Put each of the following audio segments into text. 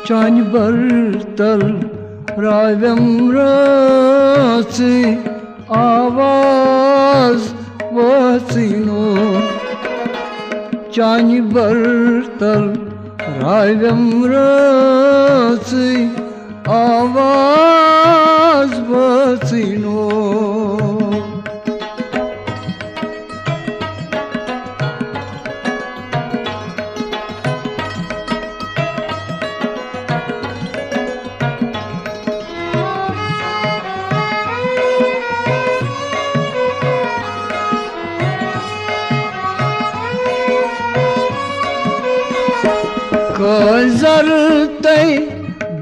Çani bartal ravem rasi avaz vasino Çani bartal ravem rasi avaz vasino Kazartay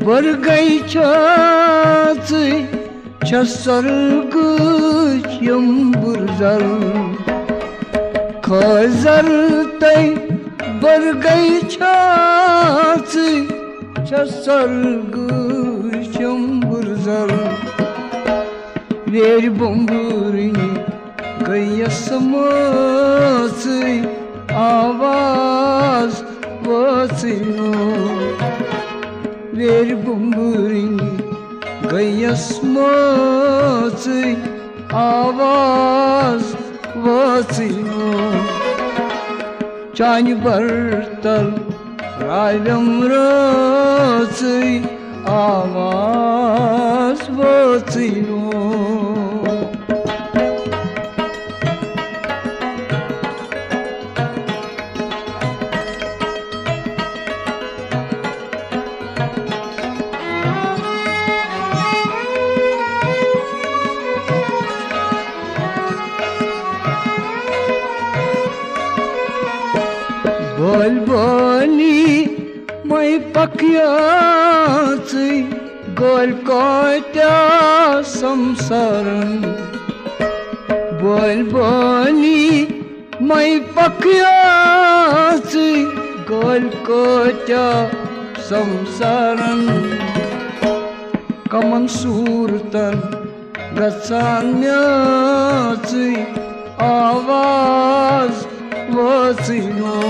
bargay çatı çasargıç yamburzal Kazartay bargay çatı çasargıç yamburzal Ver bomburini kayasması avaz vasino ver bumburini gayasması avaz vasino Çani bartal raylam rası avaz vasino Bolboli mai pakyatı gol koyta samsaran Bolboli mai pakyatı gol koyta samsaran Kaman surtan gatsanyatı avaz vasino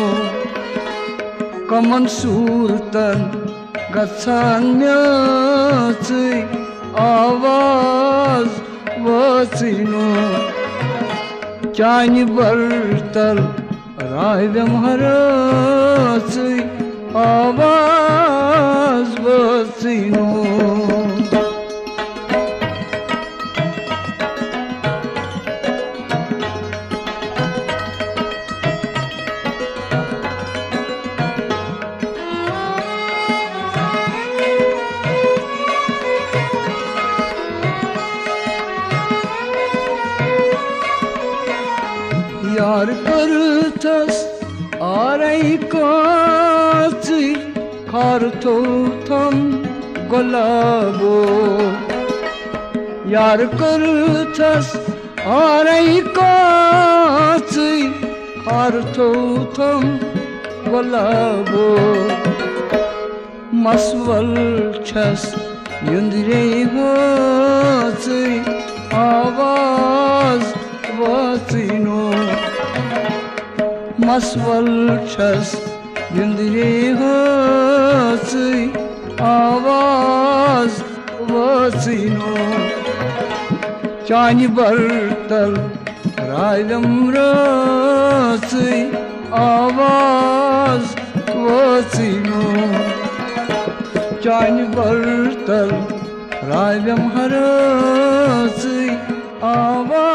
Kaman surtan gatsanyatı avaz vasino Çani bartal rayvem harası avaz vasino Yar kartas aray katı kartotam golabo Yar kartas aray katı kartotam golabo Masval chas yundire hatı avaz vasino Masval chas yundire hatı avaz vasino Çani bartal raylam rası avaz vasino Çani bartal raylam harası avaz